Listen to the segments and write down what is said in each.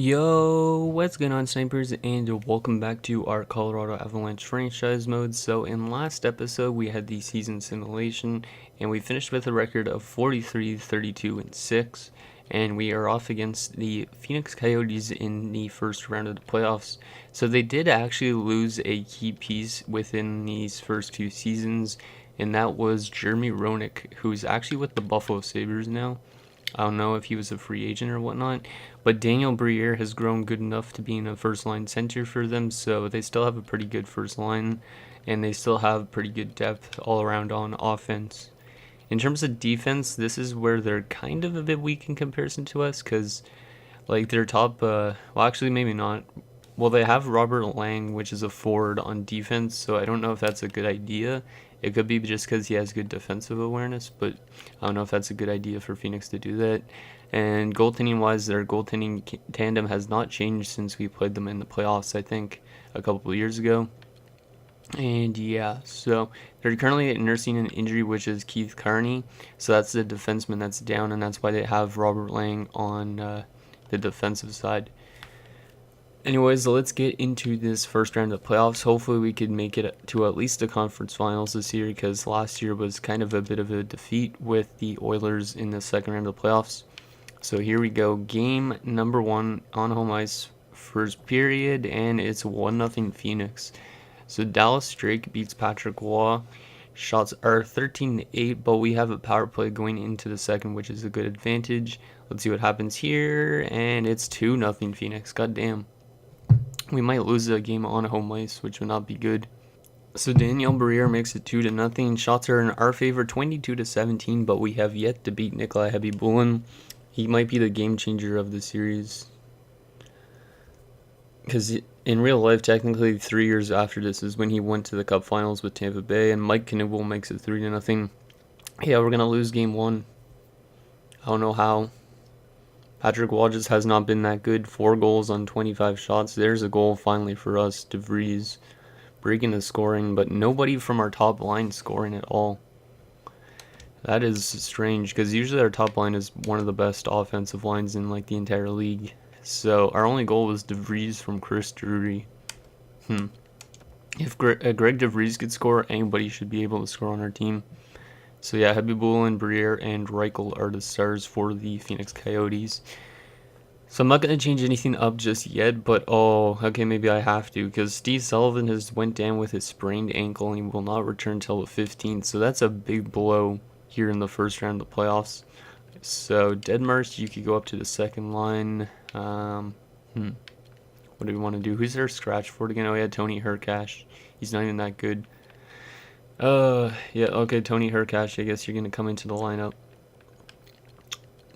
Yo, what's going on, snipers, and welcome back to our Colorado Avalanche franchise mode. So in last episode we had the season simulation and we finished with a record of 43, 32, and 6, and we are off against the Phoenix Coyotes in the first round of the playoffs. So they did actually lose a key piece within these first two seasons, and that was Jeremy Roenick, who's actually with the Buffalo Sabres now. I don't know if he was a free agent or whatnot, but Daniel Briere has grown good enough to be in a first line center for them, so they still have a pretty good first line, and they still have pretty good depth all around on offense. In terms of defense, this is where they're kind of a bit weak in comparison to us, because like their top, well, actually maybe not. Well, they have Robert Lang, which is a forward on defense, so I don't know if that's a good idea. It could be just because he has good defensive awareness, but I don't know if that's a good idea for Phoenix to do that. And goaltending wise, their goaltending tandem has not changed since we played them in the playoffs, I think, a couple of years ago. And yeah, so they're currently nursing an injury, which is Keith Carney. So that's the defenseman that's down, and that's why they have Robert Lang on the defensive side. Anyways, let's get into this first round of the playoffs. Hopefully we could make it to at least the conference finals this year, because last year was kind of a bit of a defeat with the Oilers in the second round of the playoffs. So here we go. Game number 1 on home ice, first period, and it's 1-0 Phoenix. So Dallas Drake beats Patrick Waugh. Shots are 13-8, but we have a power play going into the second, which is a good advantage. Let's see what happens here, and it's 2-0 Phoenix. God damn. We might lose the game on home ice, which would not be good. So Daniel Briere makes it 2-0. Shots are in our favor, 22-17, but we have yet to beat Nikolai Khabibulin. He might be the game changer of the series, because in real life, technically 3 years after this is when he went to the Cup Finals with Tampa Bay, and Mike Knible makes it 3-0. Yeah, we're gonna lose game 1. I don't know how. Patrick Waugh just has not been that good. 4 goals on 25 shots. There's a goal finally for us. DeVries breaking the scoring, but nobody from our top line scoring at all. That is strange, because usually our top line is one of the best offensive lines in like the entire league. So our only goal was DeVries from Chris Drury. If Greg DeVries could score, anybody should be able to score on our team. So yeah, Khabibulin, Briere, and Reichel are the stars for the Phoenix Coyotes. So I'm not going to change anything up just yet, but okay, maybe I have to, because Steve Sullivan has went down with his sprained ankle and he will not return until the 15th. So that's a big blow here in the first round of the playoffs. So Deadmarsh, you could go up to the second line. What do we want to do? Who's their scratch for it again? Oh yeah, Tony Herkash. He's not even that good. Yeah, okay, Tony Herkash, I guess you're going to come into the lineup.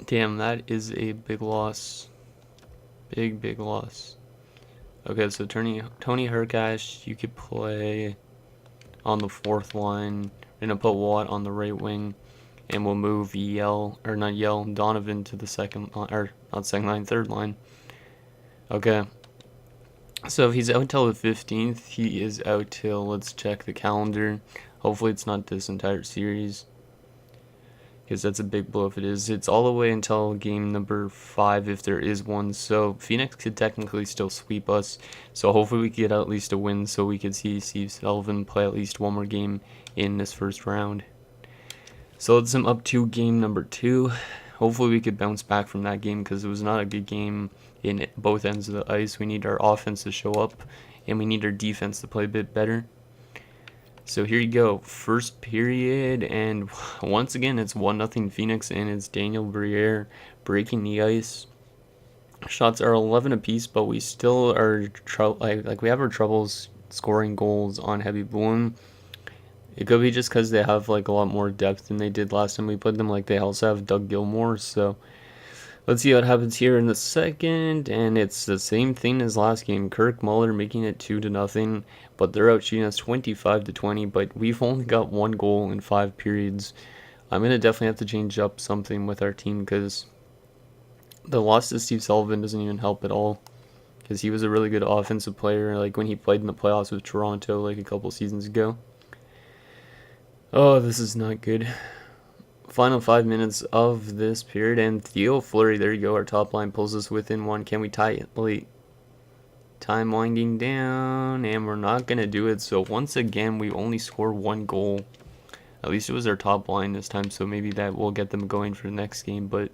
Damn, that is a big loss. Big loss. Okay, so Tony Herkash, you could play on the 4th line. We're going to put Watt on the right wing, and we'll move Donovan to the second line, or not second line, 3rd line. Okay. So if he's out till the 15th, he is out till, let's check the calendar. Hopefully it's not this entire series, because that's a big blow if it is. It's all the way until game number 5 if there is one. So Phoenix could technically still sweep us. So hopefully we get at least a win so we could see Steve Sullivan play at least one more game in this first round. So let's him up to game number 2. Hopefully we could bounce back from that game, because it was not a good game in both ends of the ice. We need our offense to show up, and we need our defense to play a bit better. So here you go, first period, and once again it's 1-0 Phoenix, and it's Daniel Briere breaking the ice. Shots are 11 apiece, but we still are we have our troubles scoring goals on Heavy Bloom. It could be just because they have like a lot more depth than they did last time we played them. Like, they also have Doug Gilmour, so let's see what happens here in the second, and it's the same thing as last game. Kirk Muller making it 2-0, but they're out shooting us 25-20, but we've only got 1 goal in 5 periods. I'm going to definitely have to change up something with our team, because the loss to Steve Sullivan doesn't even help at all, because he was a really good offensive player, like when he played in the playoffs with Toronto like a couple seasons ago. Oh, this is not good. Final 5 minutes of this period, and Theo Fleury, there you go, our top line pulls us within one. Can we tie it late? Time winding down, and we're not going to do it. So once again, we only score 1 goal. At least it was our top line this time, so maybe that will get them going for the next game. But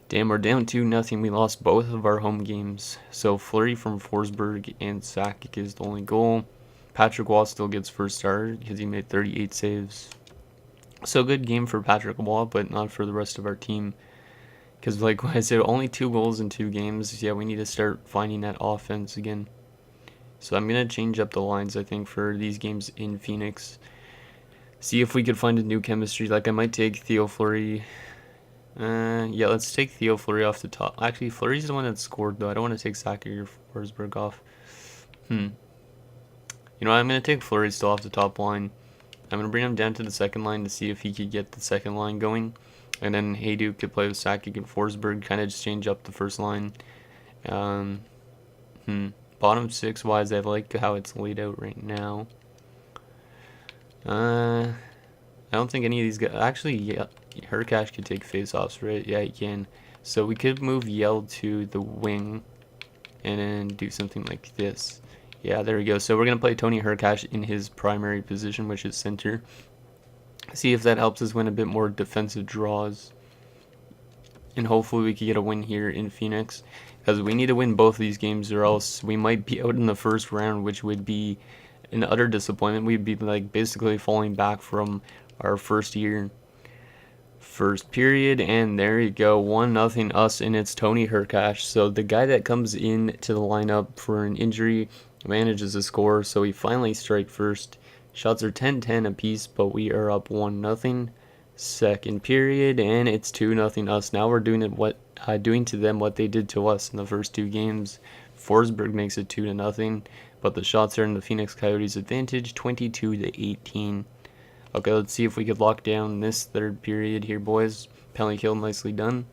damn, we're down 2-0. We lost both of our home games. So Fleury from Forsberg and Sakic is the only goal. Patrick Waugh still gets first star because he made 38 saves. So good game for Patrick Waugh, but not for the rest of our team. Because like I said, only 2 goals in 2 games. Yeah, we need to start finding that offense again. So I'm going to change up the lines, I think, for these games in Phoenix. See if we could find a new chemistry. Like, I might take Theo Fleury. Yeah, let's take Theo Fleury off the top. Actually, Fleury's the one that scored, though. I don't want to take Sakic or Forsberg off. You know, I'm going to take Fleury still off the top line. I'm going to bring him down to the second line to see if he could get the second line going. And then Hayduk could play with Sakic and Forsberg, kind of just change up the first line. Bottom 6 wise, I like how it's laid out right now. I don't think any of these guys... Actually, yeah, Hurkacz could take faceoffs, right? Yeah, he can. So we could move Yell to the wing and then do something like this. Yeah, there we go. So we're going to play Tony Hurkacz in his primary position, which is center. See if that helps us win a bit more defensive draws. And hopefully we can get a win here in Phoenix. Because we need to win both of these games or else we might be out in the first round, which would be an utter disappointment. We'd be like basically falling back from our first period, and there you go, 1-0 us, and it's Tony Hurkacz. So the guy that comes in to the lineup for an injury manages to score, so we finally strike first. Shots are 10-10 apiece, but we are up 1-0. Second period, and it's 2-0 us. Now we're doing to them what they did to us in the first 2 games. Forsberg makes it 2-0, but the shots are in the Phoenix Coyotes' advantage, 22-18. Okay, let's see if we could lock down this third period here, boys. Penalty kill, nicely done.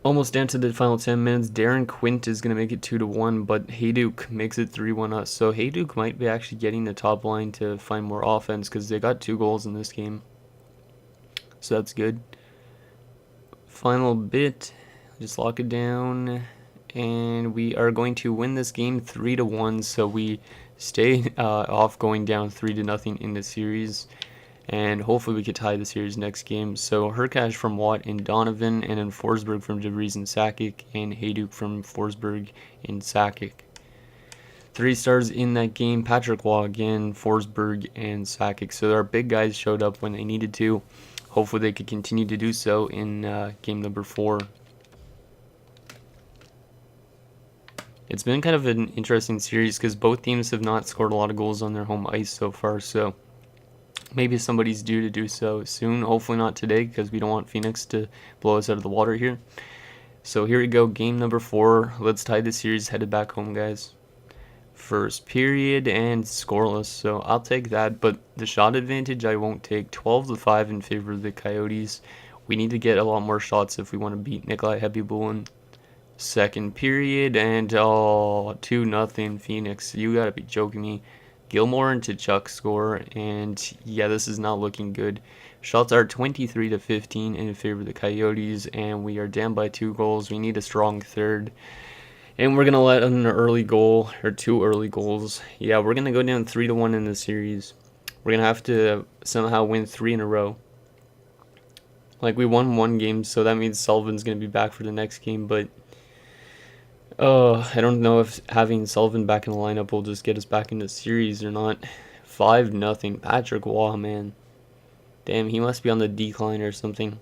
Almost down to the final 10 minutes. Darren Quint is going to make it 2-1, but Hayduk makes it 3-1 us. So Hayduk might be actually getting the top line to find more offense because they got 2 goals in this game. So that's good. Final bit. Just lock it down. And we are going to win this game 3-1. So we stay off going down 3-0 in the series. And hopefully we could tie the series next game. So Hurkacz from Watt and Donovan, and then Forsberg from DeVries and Sakic, and Hayduk from Forsberg and Sakic. 3 stars in that game. Patrick Waugh again, Forsberg, and Sakic. So our big guys showed up when they needed to. Hopefully they could continue to do so in game number 4. It's been kind of an interesting series because both teams have not scored a lot of goals on their home ice so far. So maybe somebody's due to do so soon. Hopefully not today because we don't want Phoenix to blow us out of the water here. So here we go, game number 4. Let's tie the series, headed back home, guys. First period and scoreless, so I'll take that. But the shot advantage I won't take. 12-5 in favor of the Coyotes. We need to get a lot more shots if we want to beat Nikolai Hebubulin. Second period and 2-0 Phoenix. You gotta be joking me. Gilmore and Tkachuk score, and yeah, this is not looking good. Shots are 23-15 in favor of the Coyotes, and we are down by 2 goals. We need a strong third, and we're gonna let an early goal, or 2 early goals. Yeah, we're gonna go down 3-1 in the series. We're gonna have to somehow win 3 in a row. Like, we won 1 game, so that means Sullivan's gonna be back for the next game, but I don't know if having Sullivan back in the lineup will just get us back in the series or not. 5-0. Patrick Waugh, man. Damn, he must be on the decline or something.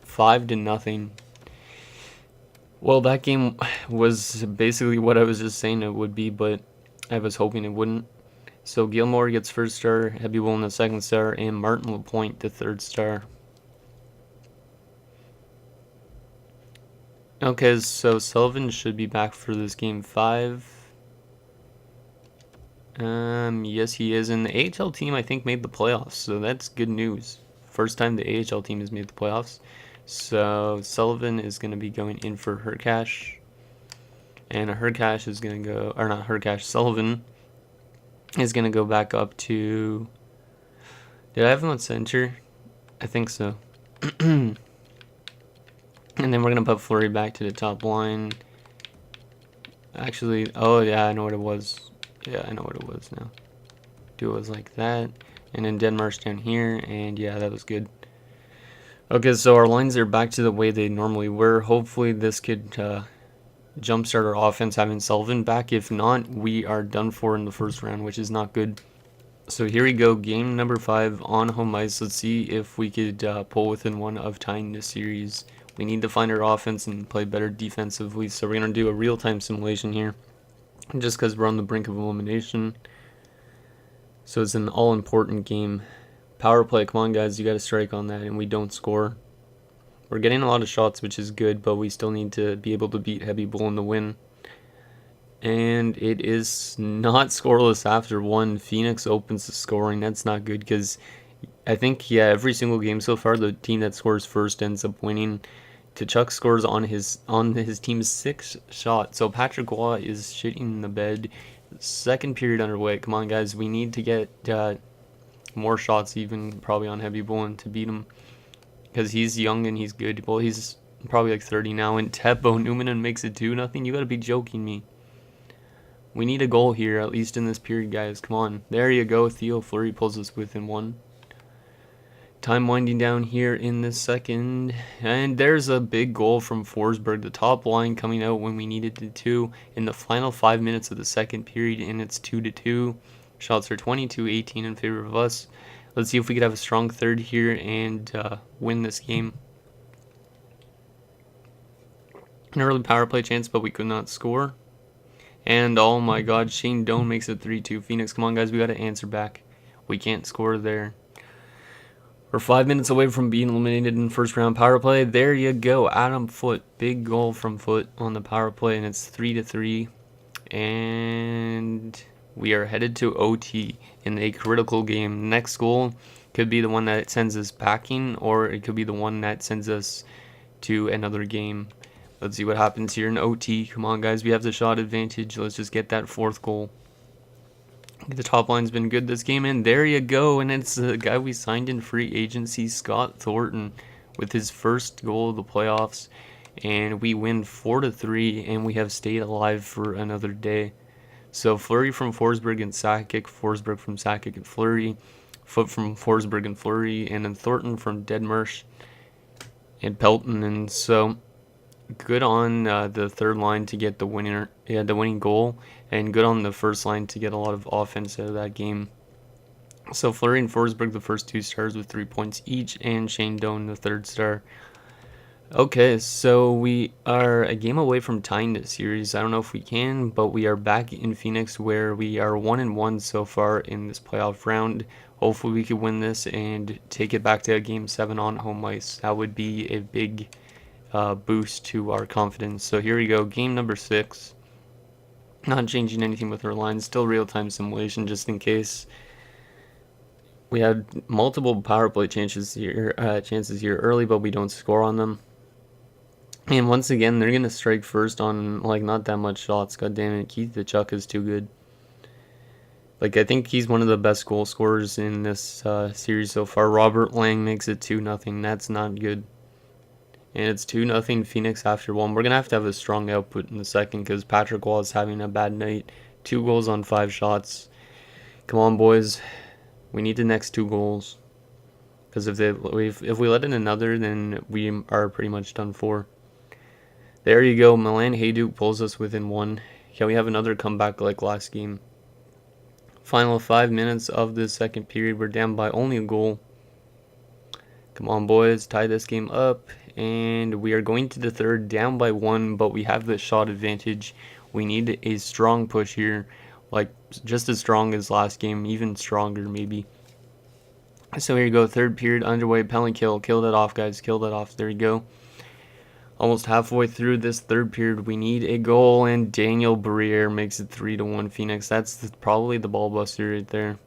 5-0. Well, that game was basically what I was just saying it would be, but I was hoping it wouldn't. So Gilmore gets first star, Hebubulin the second star, and Martin Lapointe the third star. Okay, so Sullivan should be back for this game 5. Yes, he is. And the AHL team, I think, made the playoffs, so that's good news. First time the AHL team has made the playoffs. So Sullivan is going to be going in for Hurkacz. And Hurkacz is going to go, or not Hurkacz, Sullivan is going to go back up to, did I have him on center? I think so. And then we're going to put Fleury back to the top line. Actually, oh yeah, I know what it was. Yeah, I know what it was now. Do it like that. And then Denmark's down here, and yeah, that was good. Okay, so our lines are back to the way they normally were. Hopefully this could jumpstart our offense having Sullivan back. If not, we are done for in the first round, which is not good. So here we go, game number 5 on home ice. Let's see if we could pull within one of tying this series. We need to find our offense and play better defensively, so we're going to do a real-time simulation here, just because we're on the brink of elimination. So it's an all-important game. Power play, come on guys, you got to strike on that, and we don't score. We're getting a lot of shots, which is good, but we still need to be able to beat Heavy Bull in the win. And it is not scoreless after 1. Phoenix opens the scoring. That's not good because I think, yeah, every single game so far, the team that scores first ends up winning. Tkachuk scores on his team's 6th shot. So Patrick Waugh is shitting the bed. Second period underway. Come on, guys. We need to get more shots even probably on Heavy Bull to beat him. Because he's young and he's good. Well, he's probably like 30 now. And Teppo Newman makes it 2-0. You got to be joking me. We need a goal here, at least in this period, guys. Come on. There you go. Theo Fleury pulls us within 1. Time winding down here in this second. And there's a big goal from Forsberg. The top line coming out when we needed it to in the final 5 minutes of the second period. And it's 2-2. Shots are 22-18 in favor of us. Let's see if we could have a strong third here and win this game. An early power play chance, but we could not score. And oh my god, Shane Doan makes it 3-2. Phoenix, come on guys, we got to answer back. We can't score there. We're 5 minutes away from being eliminated in first round power play. There you go, Adam Foote. Big goal from Foote on the power play, and it's 3-3. And we are headed to OT in a critical game. Next goal could be the one that sends us packing, or it could be the one that sends us to another game. Let's see what happens here in OT. Come on, guys. We have the shot advantage. Let's just get that 4th goal. The top line's been good this game, and there you go. And it's the guy we signed in free agency, Scott Thornton, with his first goal of the playoffs. And we win 4-3, and we have stayed alive for another day. So Fleury from Forsberg and Sakic, Forsberg from Sakic and Fleury, Foote from Forsberg and Fleury, and then Thornton from Deadmarsh and Pelton. And so good on the third line to get the winning goal, and good on the first line to get a lot of offense out of that game. So Fleury and Forsberg the first 2 stars with 3 points each, and Shane Doan the 3rd star. Okay, so we are a game away from tying this series. I don't know if we can, but we are back in Phoenix where we are 1-1 so far in this playoff round. Hopefully we can win this and take it back to Game 7 on home ice. That would be a big boost to our confidence. So here we go, game number 6. Not changing anything with our lines, still real-time simulation just in case. We had multiple power play chances here early, but we don't score on them. And once again, they're gonna strike first on like not that much shots. God damn it, Keith Tkachuk is too good. Like I think he's one of the best goal scorers in this series so far. Robert Lang makes it 2-0. That's not good. And it's 2-0 Phoenix after 1. We're going to have a strong output in the second because Patrick Waugh is having a bad night. 2 goals on 5 shots. Come on, boys. We need the next 2 goals. Because if we let in another, then we are pretty much done for. There you go. Milan Hajduk pulls us within 1. Can we have another comeback like last game? Final 5 minutes of the second period. We're down by only a goal. Come on, boys. Tie this game up. And we are going to the third, down by 1, but we have the shot advantage. We need a strong push here, like just as strong as last game, even stronger maybe. So here you go, third period underway, penalty kill. Kill that off, guys. Kill that off. There you go. Almost halfway through this third period, we need a goal, and Daniel Briere makes it 3-1 Phoenix. That's probably the ball buster right there.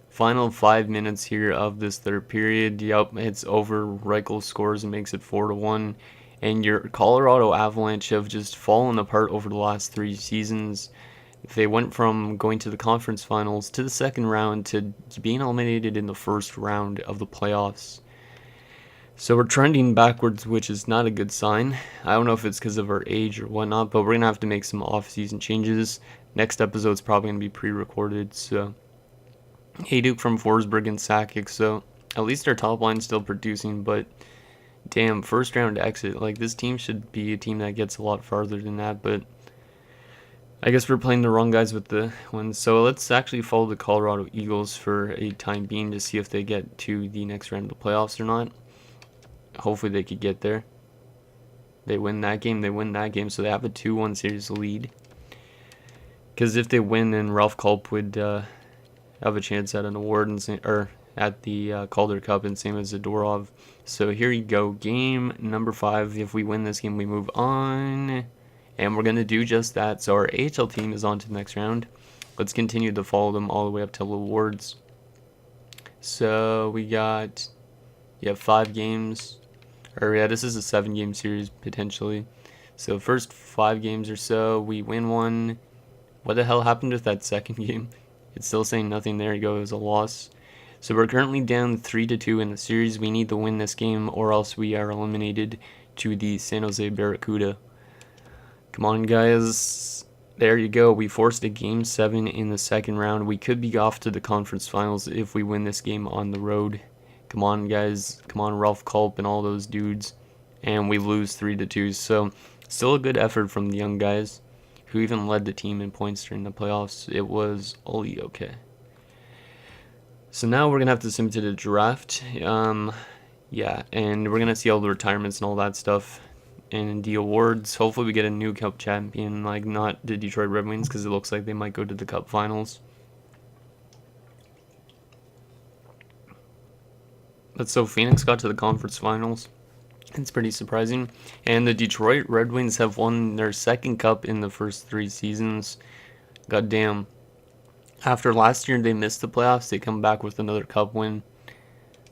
Final 5 minutes here of this third period. Yep, it's over. Reichel scores and makes it 4-1. And your Colorado Avalanche have just fallen apart over the last 3 seasons. They went from going to the conference finals to the second round to being eliminated in the first round of the playoffs. So we're trending backwards, which is not a good sign. I don't know if it's because of our age or whatnot, but we're going to have to make some off-season changes. Next episode's probably going to be pre-recorded, so... Hayduk from Forsberg and Sakic, so at least our top line's still producing, but damn, first round exit. Like, this team should be a team that gets a lot farther than that, but I guess we're playing the wrong guys with the ones. So let's actually follow the Colorado Eagles for a time being to see if they get to the next round of the playoffs or not. Hopefully they could get there. They win that game, so they have a 2-1 series lead. Because if they win, then Ralph Culp would have a chance at an award or at the Calder Cup, and same as Zadorov. So here you go, game number 5. If we win this game, we move on, and we're gonna do just that. So our AHL team is on to the next round. Let's continue to follow them all the way up to awards. So we got 5 games, or this is a 7-game series potentially. So first 5 games or so, we win one. What the hell happened with that second game? It's still saying nothing. There you go, it was a loss. So we're currently down 3-2 in the series. We need to win this game or else we are eliminated to the San Jose Barracuda. Come on, guys. There you go. We forced a game 7 in the second round. We could be off to the conference finals if we win this game on the road. Come on, guys. Come on, Ralph Culp and all those dudes. And we lose 3-2. So still a good effort from the young guys who even led the team in points during the playoffs. It was only okay. So now we're going to have to sim to the draft. Yeah, and we're going to see all the retirements and all that stuff. And the awards. Hopefully we get a new Cup champion, like not the Detroit Red Wings, because it looks like they might go to the Cup finals. But so Phoenix got to the conference finals. It's pretty surprising. And the Detroit Red Wings have won their second cup in the first 3 seasons. God damn. After last year they missed the playoffs, they come back with another cup win.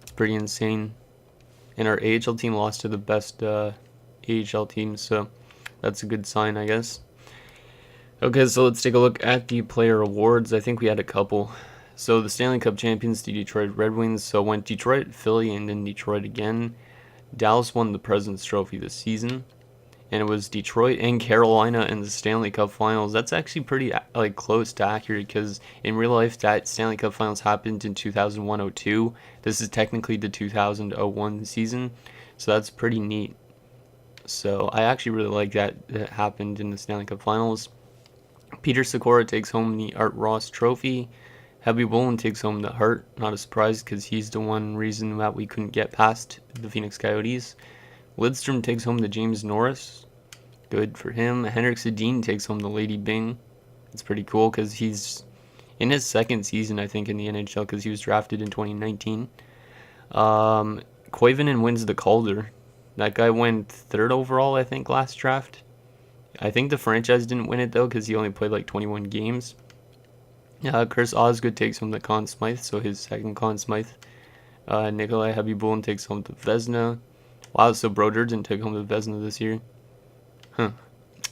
It's pretty insane. And our AHL team lost to the best AHL team, so that's a good sign, I guess. Okay, so let's take a look at the player awards. I think we had a couple. So the Stanley Cup champions, the Detroit Red Wings. So went Detroit, Philly, and then Detroit again. Dallas won the President's Trophy this season, and it was Detroit and Carolina in the Stanley Cup Finals. That's actually pretty close to accurate, because in real life that Stanley Cup Finals happened in 2001-02. This is technically the 2001 season, so that's pretty neat. So I actually really like that it happened in the Stanley Cup Finals. Peter Sikora takes home the Art Ross Trophy. Heavy Bullen takes home the Hart. Not a surprise, because he's the one reason that we couldn't get past the Phoenix Coyotes. Lidstrom takes home the James Norris. Good for him. Henrik Sedin takes home the Lady Byng. It's pretty cool, because he's in his second season, I think, in the NHL, because he was drafted in 2019. Koivunen wins the Calder. That guy went 3rd overall, I think, last draft. I think the franchise didn't win it, though, because he only played like 21 games. Chris Osgood takes home the Conn Smythe, so his second Conn Smythe. Nikolai Habibulin takes home the Vezina. Wow, so Brodeur took home the Vezina this year.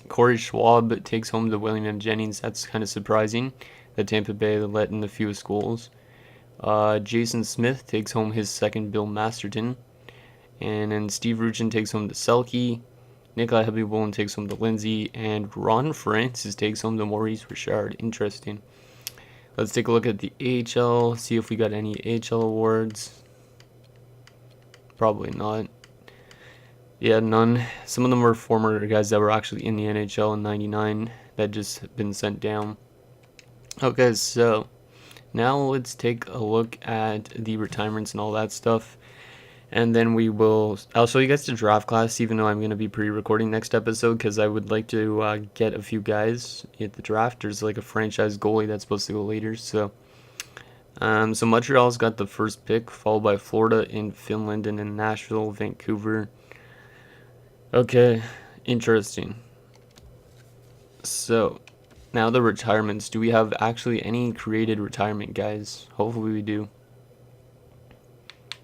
Corey Schwab takes home the William M. Jennings. That's kind of surprising that Tampa Bay let in the fewest goals. Jason Smith takes home his second Bill Masterton. And then Steve Ruchin takes home the Selke. Nikolai Habibulin takes home the Lindsay. And Ron Francis takes home the Maurice Richard. Interesting. Let's take a look at the AHL, see if we got any AHL awards. Probably not. Yeah, none. Some of them were former guys that were actually in the NHL in '99 that just been sent down. Okay, so now let's take a look at the retirements and all that stuff. And then I'll show you guys the draft class, even though I'm going to be pre-recording next episode, because I would like to get a few guys at the draft. There's like a franchise goalie that's supposed to go later. So Montreal's got the first pick, followed by Florida and Finland, and then Nashville, Vancouver. Okay, interesting. So now the retirements. Do we have actually any created retirement guys? Hopefully we do.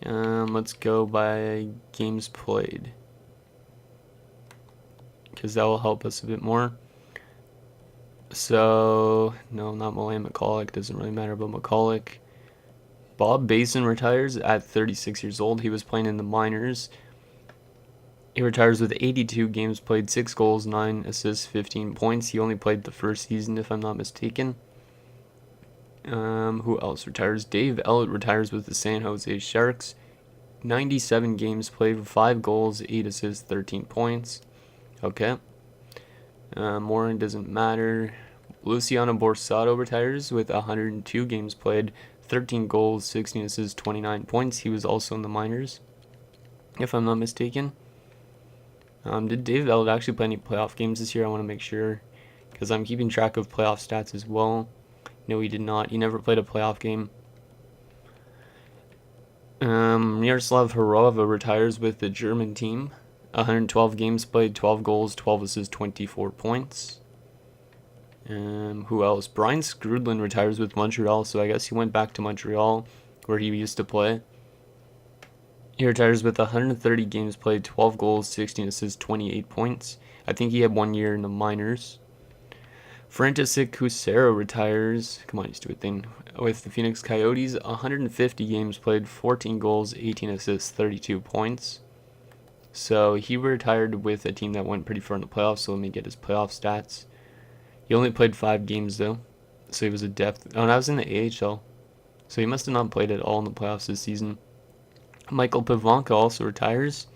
Let's go by games played, because that will help us a bit more. So, no, not Milan McCulloch. Doesn't really matter about McCulloch. Bob Basin retires at 36 years old. He was playing in the minors. He retires with 82 games played, 6 goals, 9 assists, 15 points. He only played the first season, if I'm not mistaken. Who else retires? Dave Ellett retires with the San Jose Sharks. 97 games played, 5 goals, 8 assists, 13 points. Okay. Morin doesn't matter. Luciano Borsato retires with 102 games played, 13 goals, 16 assists, 29 points. He was also in the minors, if I'm not mistaken. Did Dave Ellett actually play any playoff games this year? I want to make sure, because I'm keeping track of playoff stats as well. No, he did not. He never played a playoff game. Miroslav Horova retires with the German team. 112 games played, 12 goals, 12 assists, 24 points. Who else? Brian Skrudlin retires with Montreal, so I guess he went back to Montreal, where he used to play. He retires with 130 games played, 12 goals, 16 assists, 28 points. I think he had 1 year in the minors. Frantisek Kusera retires. Come on, just do a thing. With the Phoenix Coyotes, 150 games played, 14 goals, 18 assists, 32 points. So he retired with a team that went pretty far in the playoffs, so let me get his playoff stats. He only played 5 games, though, so he was a depth. Oh, and I was in the AHL, so he must have not played at all in the playoffs this season. Michael Pavanka also retires.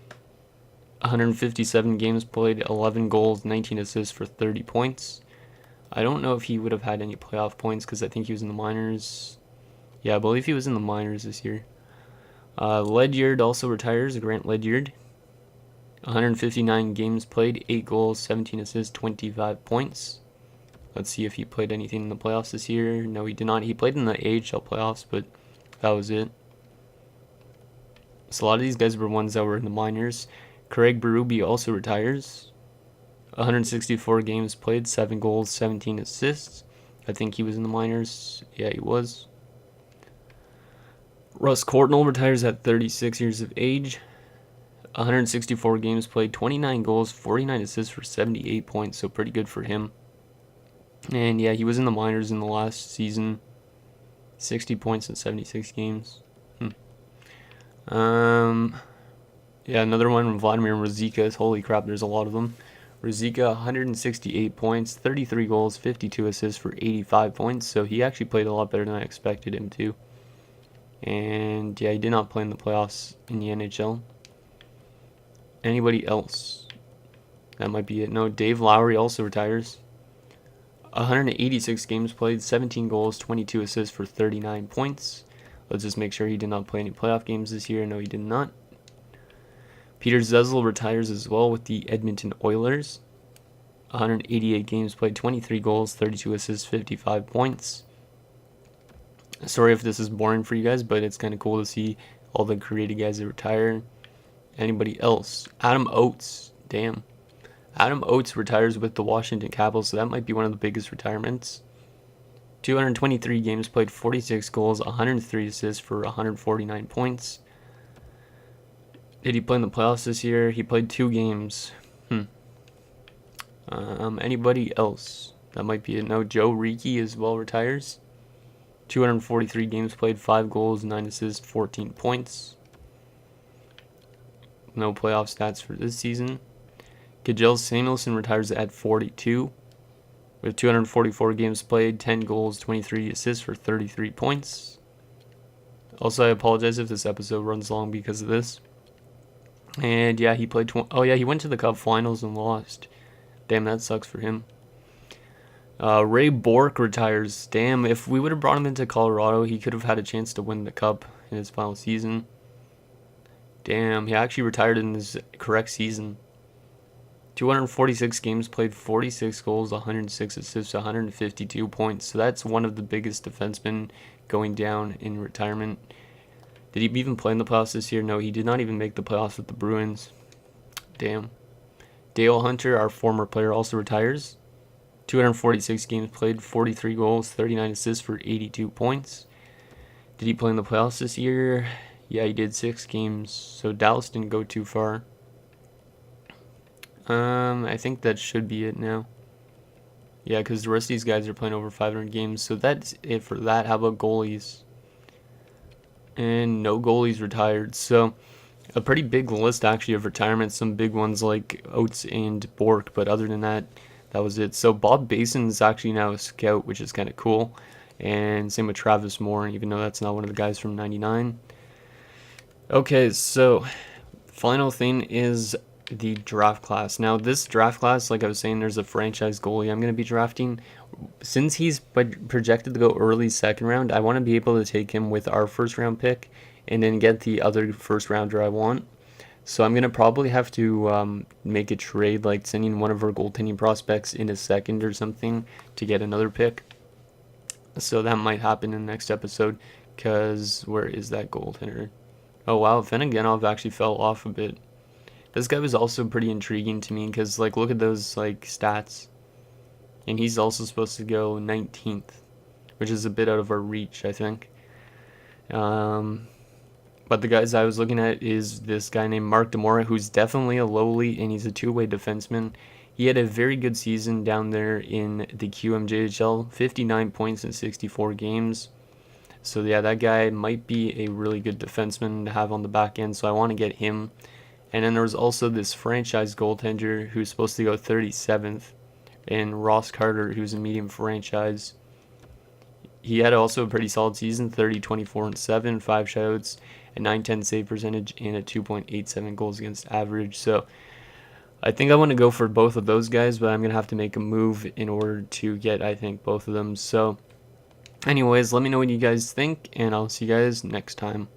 157 games played, 11 goals, 19 assists for 30 points. I don't know if he would have had any playoff points because I think he was in the minors. Yeah, I believe he was in the minors this year. Ledyard also retires, Grant Ledyard. 159 games played, 8 goals, 17 assists, 25 points. Let's see if he played anything in the playoffs this year. No, he did not. He played in the AHL playoffs, but that was it. So a lot of these guys were ones that were in the minors. Craig Berube also retires. 164 games played, 7 goals, 17 assists. I think he was in the minors. Yeah, he was. Russ Courtnall retires at 36 years of age. 164 games played, 29 goals, 49 assists for 78 points, so pretty good for him. And yeah, he was in the minors in the last season. 60 points in 76 games. Yeah, another one, Vladimir Ruzicka. Holy crap, there's a lot of them. Ruzicka, 168 points, 33 goals, 52 assists for 85 points. So he actually played a lot better than I expected him to. And yeah, he did not play in the playoffs in the NHL. Anybody else? That might be it. No, Dave Lowry also retires. 186 games played, 17 goals, 22 assists for 39 points. Let's just make sure he did not play any playoff games this year. No, he did not. Peter Zezel retires as well with the Edmonton Oilers. 188 games played, 23 goals, 32 assists, 55 points. Sorry if this is boring for you guys, but it's kind of cool to see all the creative guys that retire. Anybody else? Adam Oates. Damn. Adam Oates retires with the Washington Capitals, so that might be one of the biggest retirements. 223 games played, 46 goals, 103 assists for 149 points. Did he play in the playoffs this year? He played 2 games. Anybody else? That might be it. No, Joe Reiki as well retires. 243 games played, 5 goals, 9 assists, 14 points. No playoff stats for this season. Kjell Samuelsson retires at 42 with 244 games played, 10 goals, 23 assists for 33 points. Also, I apologize if this episode runs long because of this. And yeah, he played he went to the Cup Finals and lost. Damn, that sucks for him. Ray Bourque retires. Damn, if we would have brought him into Colorado, he could have had a chance to win the Cup in his final season. Damn, he actually retired in his correct season. 246 games played, 46 goals, 106 assists, 152 points. So that's one of the biggest defensemen going down in retirement. Did he even play in the playoffs this year? No, he did not even make the playoffs with the Bruins. Damn. Dale Hunter, our former player, also retires. 246 games played, 43 goals, 39 assists for 82 points. Did he play in the playoffs this year? Yeah, he did 6 games. So Dallas didn't go too far. I think that should be it now. Yeah, because the rest of these guys are playing over 500 games. So that's it for that. How about goalies? And no goalies retired. So a pretty big list actually of retirements. Some big ones like Oates and Bork, but other than that, that was it. So Bob Basin is actually now a scout, which is kind of cool. And same with Travis Moore, even though that's not one of the guys from 99. Okay, so final thing is the draft class. Now this draft class, like I was saying, there's a franchise goalie I'm going to be drafting. Since he's projected to go early second round, I want to be able to take him with our first round pick and then get the other first rounder I want. So I'm going to probably have to make a trade, like sending one of our goaltending prospects in a second or something to get another pick. So that might happen in the next episode, because where is that goaltender? Oh wow, Fenegenov actually fell off a bit. This guy was also pretty intriguing to me, because like look at those like stats. And he's also supposed to go 19th, which is a bit out of our reach, I think. But the guys I was looking at is this guy named Mark Demora, who's definitely a lowly, and he's a two-way defenseman. He had a very good season down there in the QMJHL, 59 points in 64 games. So yeah, that guy might be a really good defenseman to have on the back end, so I want to get him. And then there was also this franchise goaltender who's supposed to go 37th, and Ross Carter, who's a medium franchise. He had also a pretty solid season, 30, 24, and 7, 5 shutouts, a 910 save percentage, and a 2.87 goals against average. So I think I want to go for both of those guys, but I'm going to have to make a move in order to get, I think, both of them. So anyways, let me know what you guys think, and I'll see you guys next time.